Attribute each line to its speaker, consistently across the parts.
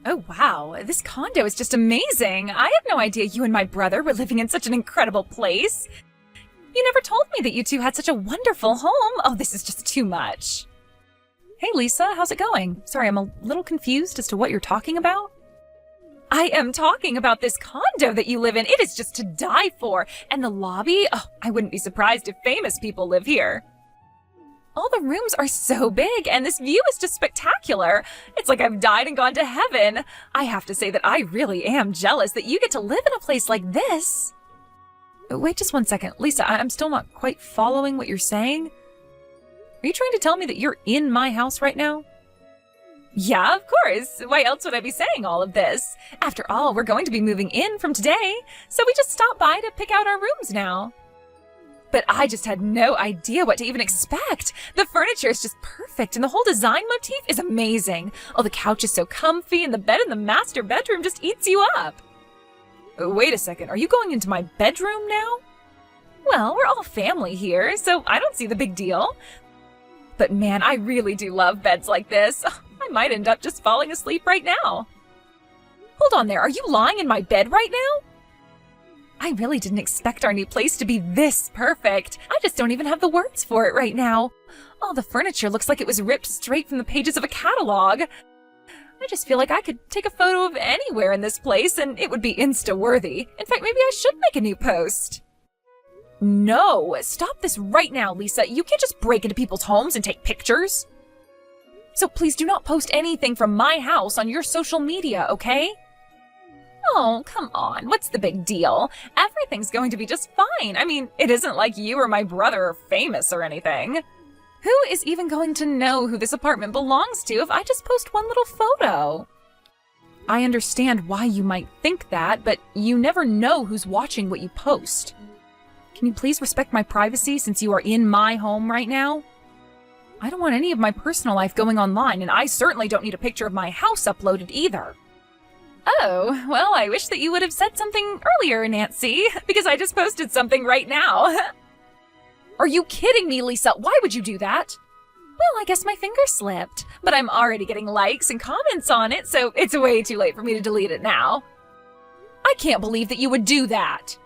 Speaker 1: Oh wow, this condo is just amazing. I had no idea you and my brother were living in such an incredible place. You never told me that you two had such a wonderful home. Oh, this is just too much. Hey Lisa, how's it going? Sorry, I'm a little confused as to what you're talking about. I am talking about this condo that you live in. It is just to die for. And the lobby? Oh, I wouldn't be surprised if famous people live here. All the rooms are so big, and this view is just spectacular. It's like I've died and gone to heaven. I have to say that I really am jealous that you get to live in a place like this. Wait just one second. Lisa, I'm still not quite following what you're saying. Are you trying to tell me that you're in my house right now? Yeah, of course. Why else would I be saying all of this? After all, we're going to be moving in from today, so we just stopped by to pick out our rooms now. But I just had no idea what to even expect. The furniture is just perfect, and the whole design motif is amazing. Oh, the couch is so comfy, and the bed in the master bedroom just eats you up. Wait a second, are you going into my bedroom now? Well, we're all family here, so I don't see the big deal. But man, I really do love beds like this. I might end up just falling asleep right now. Hold on there, are you lying in my bed right now? I really didn't expect our new place to be this perfect. I just don't even have the words for it right now. All the furniture looks like it was ripped straight from the pages of a catalog. I just feel like I could take a photo of anywhere in this place and it would be Insta-worthy. In fact, maybe I should make a new post. No, stop this right now, Lisa. You can't just break into people's homes and take pictures. So please do not post anything from my house on your social media, okay? Oh, come on. What's the big deal? Everything's going to be just fine. I mean, it isn't like you or my brother are famous or anything. Who is even going to know who this apartment belongs to if I just post one little photo? I understand why you might think that, but you never know who's watching what you post. Can you please respect my privacy since you are in my home right now? I don't want any of my personal life going online, and I certainly don't need a picture of my house uploaded either. Oh, well, I wish that you would have said something earlier, Nancy, because I just posted something right now. Are you kidding me, Lisa? Why would you do that? Well, I guess my finger slipped, but I'm already getting likes and comments on it, so it's way too late for me to delete it now. I can't believe that you would do that.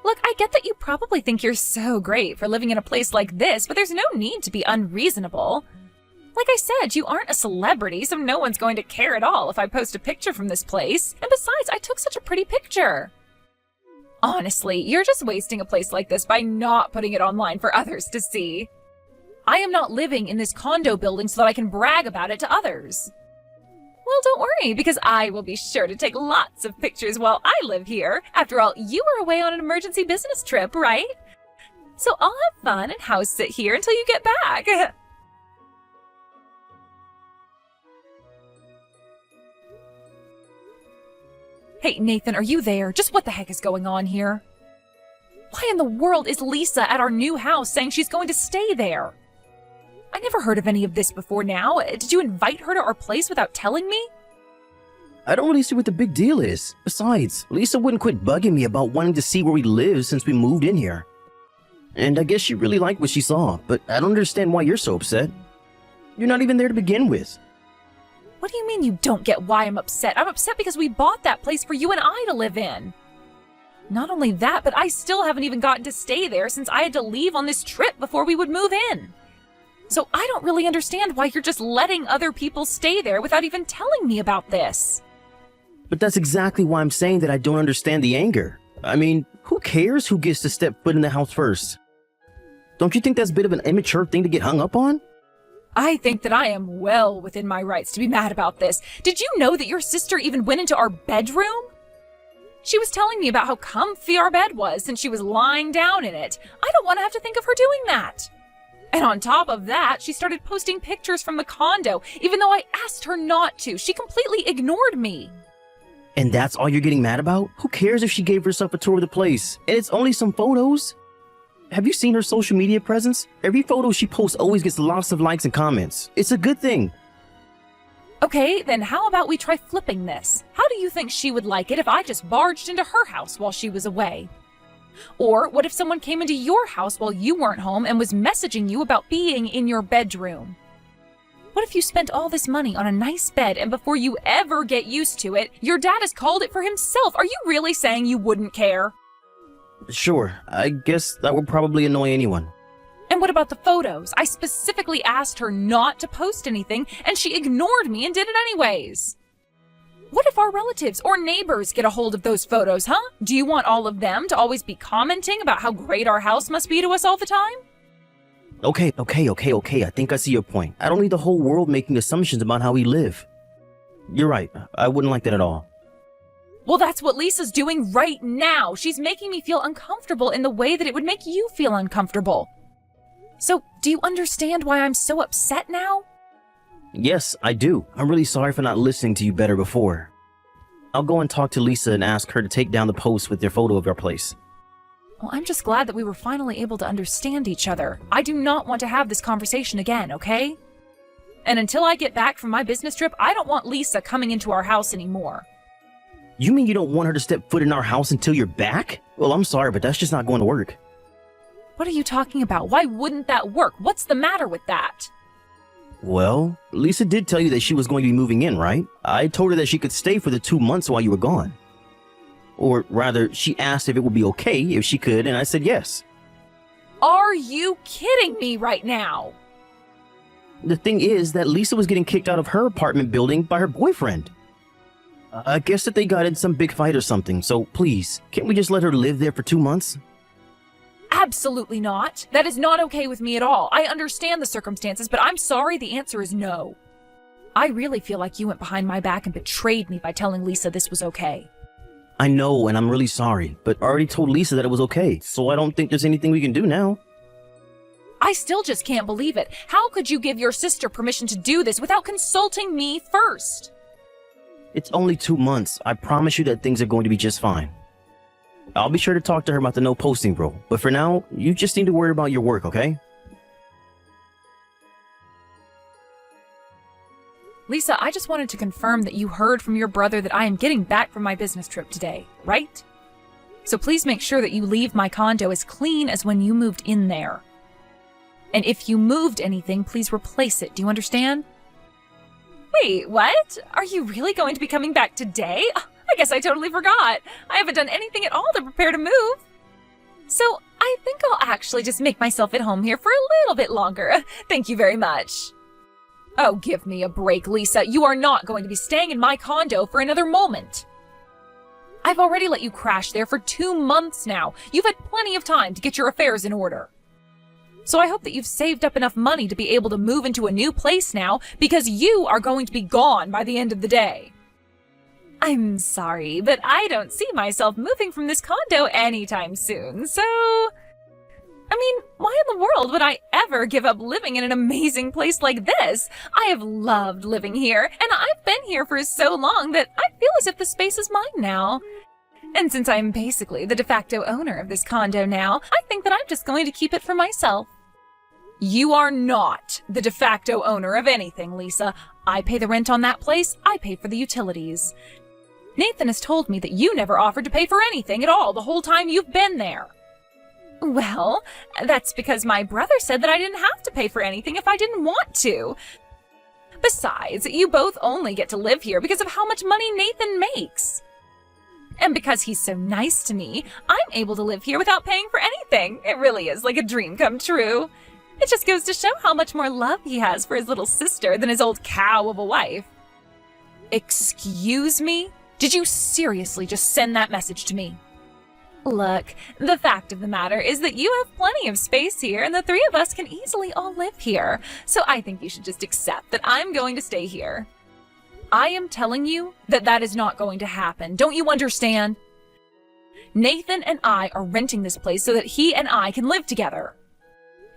Speaker 1: Look, I get that you probably think you're so great for living in a place like this, but there's no need to be unreasonable. Like I said, you aren't a celebrity, so no one's going to care at all if I post a picture from this place. And besides, I took such a pretty picture. Honestly, you're just wasting a place like this by not putting it online for others to see. I am not living in this condo building so that I can brag about it to others. Well, don't worry, because I will be sure to take lots of pictures while I live here. After all, you were away on an emergency business trip, right? So I'll have fun and house sit here until you get back. Hey, Nathan, are you there? Just what the heck is going on here? Why in the world is Lisa at our new house saying she's going to stay there? I never heard of any of this before now. Did you invite her to our place without telling me?
Speaker 2: I don't really see what the big deal is. Besides, Lisa wouldn't quit bugging me about wanting to see where we live since we moved in here. And I guess she really liked what she saw, but I don't understand why you're so upset. You're not even there to begin with.
Speaker 1: What do you mean you don't get why I'm upset? I'm upset because we bought that place for you and I to live in. Not only that, but I still haven't even gotten to stay there since I had to leave on this trip before we would move in. So I don't really understand why you're just letting other people stay there without even telling me about this.
Speaker 2: But that's exactly why I'm saying that I don't understand the anger. I mean, who cares who gets to step foot in the house first? Don't you think that's a bit of an immature thing to get hung up on?
Speaker 1: I think that I am well within my rights to be mad about this. Did you know that your sister even went into our bedroom? She was telling me about how comfy our bed was since she was lying down in it. I don't want to have to think of her doing that. And on top of that, she started posting pictures from the condo, even though I asked her not to. She completely ignored me.
Speaker 2: And that's all you're getting mad about? Who cares if she gave herself a tour of the place? And it's only some photos. Have you seen her social media presence? Every photo she posts always gets lots of likes and comments. It's a good thing.
Speaker 1: Okay, then how about we try flipping this? How do you think she would like it if I just barged into her house while she was away? Or what if someone came into your house while you weren't home and was messaging you about being in your bedroom? What if you spent all this money on a nice bed and before you ever get used to it, your dad has called it for himself? Are you really saying you wouldn't care?
Speaker 2: Sure, I guess that would probably annoy anyone.
Speaker 1: And what about the photos? I specifically asked her not to post anything, and she ignored me and did it anyways. What if our relatives or neighbors get a hold of those photos, huh? Do you want all of them to always be commenting about how great our house must be to us all the time?
Speaker 2: Okay, I think I see your point. I don't need the whole world making assumptions about how we live. You're right, I wouldn't like that at all.
Speaker 1: Well, that's what Lisa's doing right now. She's making me feel uncomfortable in the way that it would make you feel uncomfortable. So, do you understand why I'm so upset now?
Speaker 2: Yes, I do. I'm really sorry for not listening to you better before. I'll go and talk to Lisa and ask her to take down the post with their photo of our place.
Speaker 1: Well, I'm just glad that we were finally able to understand each other. I do not want to have this conversation again, okay? And until I get back from my business trip, I don't want Lisa coming into our house anymore.
Speaker 2: You mean you don't want her to step foot in our house until you're back? Well, I'm sorry, but that's just not going to work.
Speaker 1: What are you talking about? Why wouldn't that work? What's the matter with that?
Speaker 2: Well, Lisa did tell you that she was going to be moving in, right? I told her that she could stay for the 2 months while you were gone. Or rather, she asked if it would be okay if she could, and I said yes.
Speaker 1: Are you kidding me right now?
Speaker 2: The thing is that Lisa was getting kicked out of her apartment building by her boyfriend. I guess that they got in some big fight or something, so please, can't we just let her live there for 2 months?
Speaker 1: Absolutely not. That is not okay with me at all. I understand the circumstances, but I'm sorry, the answer is no. I really feel like you went behind my back and betrayed me by telling Lisa this was okay.
Speaker 2: I know, and I'm really sorry, but I already told Lisa that it was okay, so I don't think there's anything we can do now.
Speaker 1: I still just can't believe it. How could you give your sister permission to do this without consulting me first?
Speaker 2: It's only 2 months. I promise you that things are going to be just fine. I'll be sure to talk to her about the no posting rule, but for now, you just need to worry about your work, okay?
Speaker 1: Lisa, I just wanted to confirm that you heard from your brother that I am getting back from my business trip today, right? So please make sure that you leave my condo as clean as when you moved in there. And if you moved anything, please replace it. Do you understand? Wait, what? Are you really going to be coming back today? I guess I totally forgot. I haven't done anything at all to prepare to move. So I think I'll actually just make myself at home here for a little bit longer. Thank you very much. Oh, give me a break, Lisa. You are not going to be staying in my condo for another moment. I've already let you crash there for 2 months now. You've had plenty of time to get your affairs in order. So I hope that you've saved up enough money to be able to move into a new place now, because you are going to be gone by the end of the day. I'm sorry, but I don't see myself moving from this condo anytime soon, so... I mean, why in the world would I ever give up living in an amazing place like this? I have loved living here, and I've been here for so long that I feel as if the space is mine now. And since I'm basically the de facto owner of this condo now, I think that I'm just going to keep it for myself. You are not the de facto owner of anything, Lisa. I pay the rent on that place, I pay for the utilities. Nathan has told me that you never offered to pay for anything at all the whole time you've been there. Well, that's because my brother said that I didn't have to pay for anything if I didn't want to. Besides, you both only get to live here because of how much money Nathan makes. And because he's so nice to me, I'm able to live here without paying for anything. It really is like a dream come true. It just goes to show how much more love he has for his little sister than his old cow of a wife. Excuse me? Did you seriously just send that message to me? Look, the fact of the matter is that you have plenty of space here and the three of us can easily all live here. So I think you should just accept that I'm going to stay here. I am telling you that that is not going to happen. Don't you understand? Nathan and I are renting this place so that he and I can live together.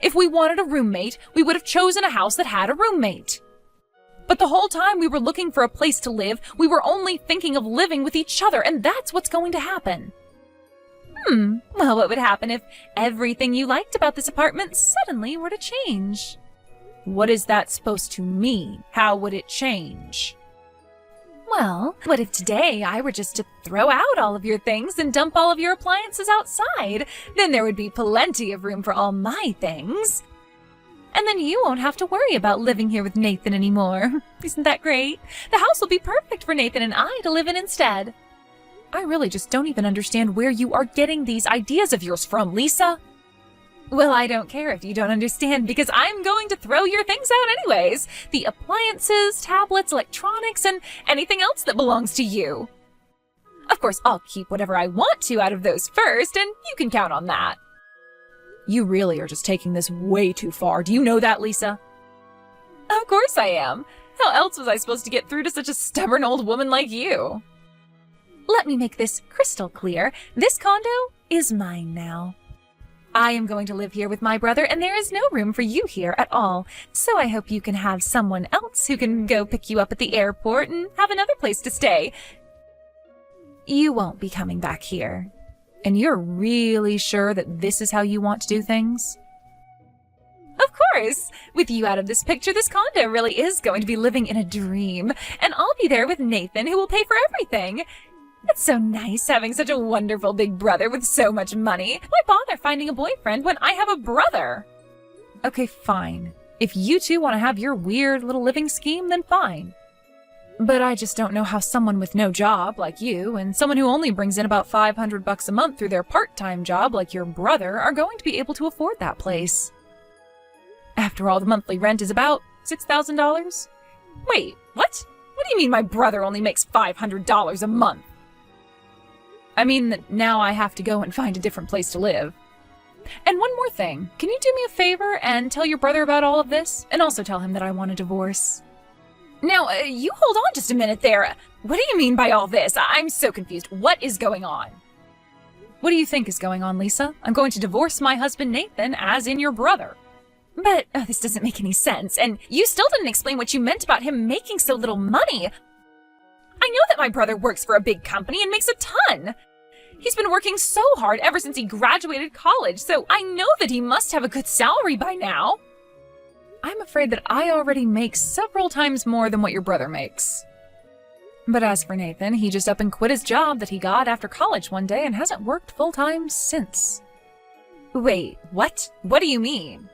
Speaker 1: If we wanted a roommate, we would have chosen a house that had a roommate. But the whole time we were looking for a place to live, we were only thinking of living with each other, and that's what's going to happen. Well, what would happen if everything you liked about this apartment suddenly were to change? What is that supposed to mean? How would it change? Well, what if today I were just to throw out all of your things and dump all of your appliances outside? Then there would be plenty of room for all my things. And then you won't have to worry about living here with Nathan anymore. Isn't that great? The house will be perfect for Nathan and I to live in instead. I really just don't even understand where you are getting these ideas of yours from, Lisa. Well, I don't care if you don't understand, because I'm going to throw your things out anyways. The appliances, tablets, electronics, and anything else that belongs to you. Of course, I'll keep whatever I want to out of those first, and you can count on that. You really are just taking this way too far. Do you know that, Lisa? Of course I am. How else was I supposed to get through to such a stubborn old woman like you? Let me make this crystal clear. This condo is mine now. I am going to live here with my brother, and there is no room for you here at all. So I hope you can have someone else who can go pick you up at the airport and have another place to stay. You won't be coming back here. And you're really sure that this is how you want to do things? Of course! With you out of this picture, this condo really is going to be living in a dream. And I'll be there with Nathan, who will pay for everything. It's so nice having such a wonderful big brother with so much money. Why bother finding a boyfriend when I have a brother? Okay, fine. If you two want to have your weird little living scheme, then fine. But I just don't know how someone with no job like you and someone who only brings in about $500 a month through their part-time job like your brother are going to be able to afford that place. After all, the monthly rent is about $6,000. Wait, what? What do you mean my brother only makes $500 a month? I mean that now I have to go and find a different place to live. And one more thing, can you do me a favor and tell your brother about all of this? And also tell him that I want a divorce. Now, you hold on just a minute there. What do you mean by all this? I'm so confused. What is going on? What do you think is going on, Lisa? I'm going to divorce my husband Nathan, as in your brother. But this doesn't make any sense, and you still didn't explain what you meant about him making so little money. I know that my brother works for a big company and makes a ton. He's been working so hard ever since he graduated college, so I know that he must have a good salary by now. I'm afraid that I already make several times more than what your brother makes. But as for Nathan, he just up and quit his job that he got after college one day and hasn't worked full-time since. Wait, what? What do you mean?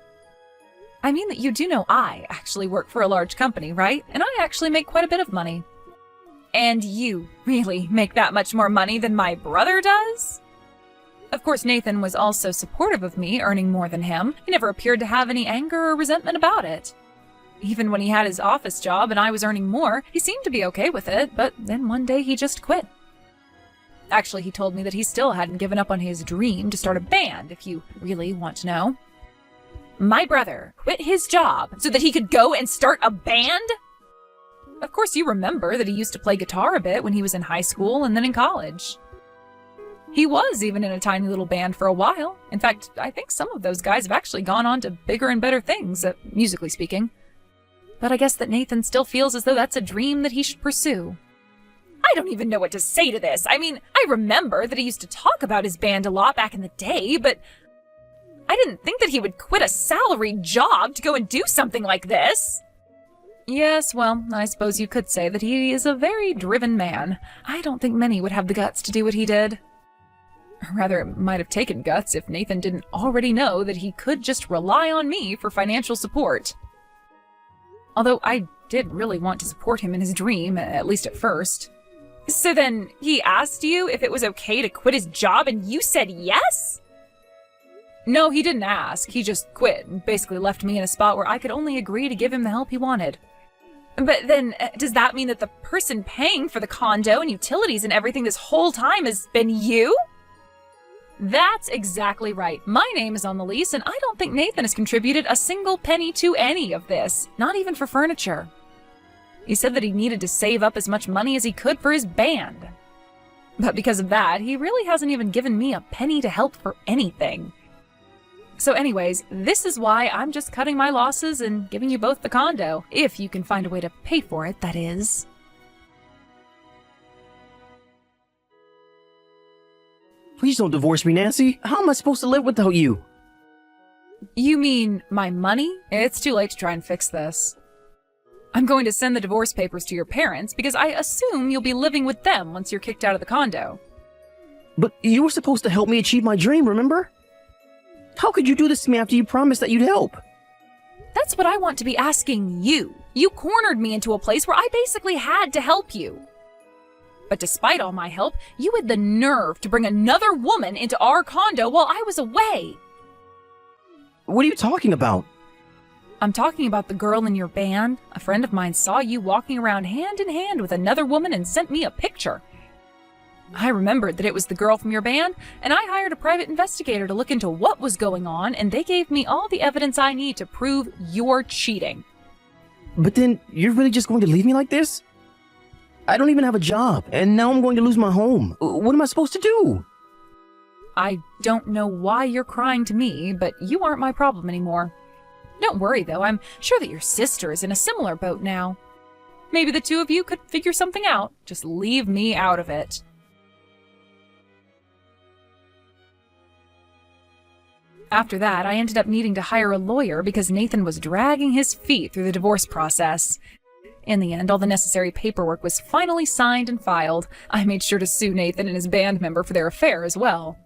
Speaker 1: I mean that you do know I actually work for a large company, right? And I actually make quite a bit of money. And you really make that much more money than my brother does? Of course, Nathan was also supportive of me earning more than him. He never appeared to have any anger or resentment about it. Even when he had his office job and I was earning more, he seemed to be okay with it, but then one day he just quit. Actually, he told me that he still hadn't given up on his dream to start a band, if you really want to know. My brother quit his job so that he could go and start a band? Of course, you remember that he used to play guitar a bit when he was in high school and then in college. He was even in a tiny little band for a while. In fact, I think some of those guys have actually gone on to bigger and better things, musically speaking. But I guess that Nathan still feels as though that's a dream that he should pursue. I don't even know what to say to this. I mean, I remember that he used to talk about his band a lot back in the day, but I didn't think that he would quit a salaried job to go and do something like this. Yes, well, I suppose you could say that he is a very driven man. I don't think many would have the guts to do what he did. Or rather, it might have taken guts if Nathan didn't already know that he could just rely on me for financial support. Although I did really want to support him in his dream, at least at first. So then, he asked you if it was okay to quit his job and you said yes? No, he didn't ask. He just quit and basically left me in a spot where I could only agree to give him the help he wanted. But then, does that mean that the person paying for the condo and utilities and everything this whole time has been you? That's exactly right. My name is on the lease, and I don't think Nathan has contributed a single penny to any of this, not even for furniture. He said that he needed to save up as much money as he could for his band. But because of that, he really hasn't even given me a penny to help for anything. So anyways, this is why I'm just cutting my losses and giving you both the condo, if you can find a way to pay for it, that is.
Speaker 2: Please don't divorce me, Nancy. How am I supposed to live without you?
Speaker 1: You mean my money? It's too late to try and fix this. I'm going to send the divorce papers to your parents because I assume you'll be living with them once you're kicked out of the condo.
Speaker 2: But you were supposed to help me achieve my dream, remember? How could you do this to me after you promised that you'd help?
Speaker 1: That's what I want to be asking you. You cornered me into a place where I basically had to help you. But despite all my help, you had the nerve to bring another woman into our condo while I was away.
Speaker 2: What are you talking about?
Speaker 1: I'm talking about the girl in your band. A friend of mine saw you walking around hand in hand with another woman and sent me a picture. I remembered that it was the girl from your band, and I hired a private investigator to look into what was going on, and they gave me all the evidence I need to prove you're cheating.
Speaker 2: But then, you're really just going to leave me like this? I don't even have a job, and now I'm going to lose my home. What am I supposed to do?
Speaker 1: I don't know why you're crying to me, but you aren't my problem anymore. Don't worry, though. I'm sure that your sister is in a similar boat now. Maybe the two of you could figure something out. Just leave me out of it. After that, I ended up needing to hire a lawyer because Nathan was dragging his feet through the divorce process. In the end, all the necessary paperwork was finally signed and filed. I made sure to sue Nathan and his band member for their affair as well.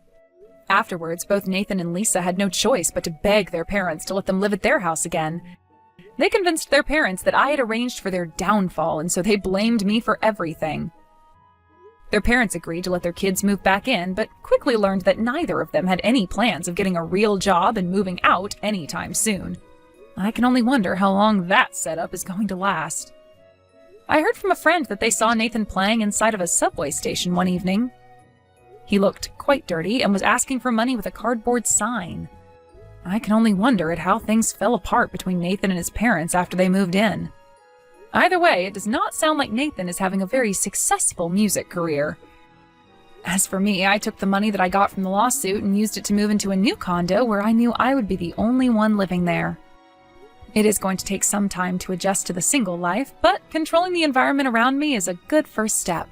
Speaker 1: Afterwards, both Nathan and Lisa had no choice but to beg their parents to let them live at their house again. They convinced their parents that I had arranged for their downfall, and so they blamed me for everything. Their parents agreed to let their kids move back in, but quickly learned that neither of them had any plans of getting a real job and moving out anytime soon. I can only wonder how long that setup is going to last. I heard from a friend that they saw Nathan playing inside of a subway station one evening. He looked quite dirty and was asking for money with a cardboard sign. I can only wonder at how things fell apart between Nathan and his parents after they moved in. Either way, it does not sound like Nathan is having a very successful music career. As for me, I took the money that I got from the lawsuit and used it to move into a new condo where I knew I would be the only one living there. It is going to take some time to adjust to the single life, but controlling the environment around me is a good first step.